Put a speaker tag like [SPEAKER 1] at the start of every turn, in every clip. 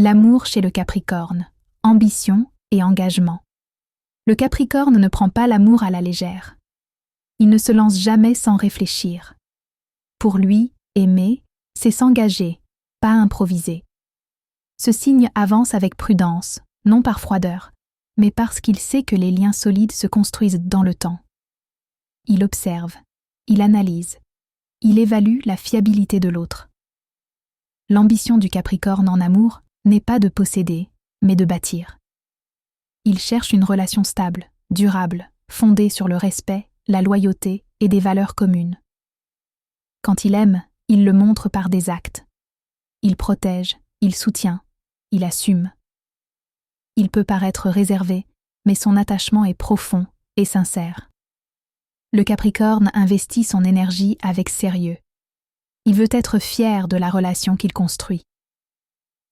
[SPEAKER 1] L'amour chez le Capricorne, ambition et engagement. Le Capricorne ne prend pas l'amour à la légère. Il ne se lance jamais sans réfléchir. Pour lui, aimer, c'est s'engager, pas improviser. Ce signe avance avec prudence, non par froideur, mais parce qu'il sait que les liens solides se construisent dans le temps. Il observe, il analyse, il évalue la fiabilité de l'autre. L'ambition du Capricorne en amour n'est pas de posséder, mais de bâtir. Il cherche une relation stable, durable, fondée sur le respect, la loyauté et des valeurs communes. Quand il aime, il le montre par des actes. Il protège, il soutient, il assume. Il peut paraître réservé, mais son attachement est profond et sincère. Le Capricorne investit son énergie avec sérieux. Il veut être fier de la relation qu'il construit.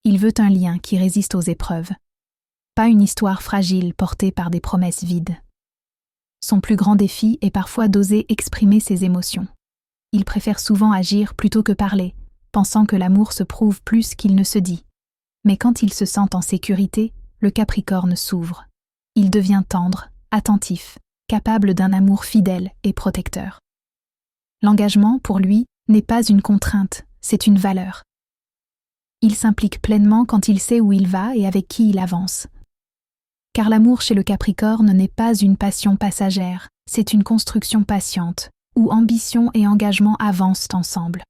[SPEAKER 1] Il veut un lien qui résiste aux épreuves, pas une histoire fragile portée par des promesses vides. Son plus grand défi est parfois d'oser exprimer ses émotions. Il préfère souvent agir plutôt que parler, pensant que l'amour se prouve plus qu'il ne se dit. Mais quand il se sent en sécurité, le Capricorne s'ouvre. Il devient tendre, attentif, capable d'un amour fidèle et protecteur. L'engagement, pour lui, n'est pas une contrainte, c'est une valeur. Il s'implique pleinement quand il sait où il va et avec qui il avance. Car l'amour chez le Capricorne n'est pas une passion passagère, c'est une construction patiente, où ambition et engagement avancent ensemble.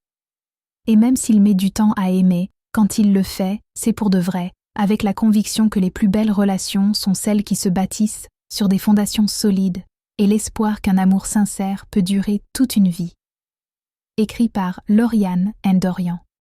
[SPEAKER 1] Et même s'il met du temps à aimer, quand il le fait, c'est pour de vrai, avec la conviction que les plus belles relations sont celles qui se bâtissent sur des fondations solides et l'espoir qu'un amour sincère peut durer toute une vie. Écrit par Lauriane Ndorian.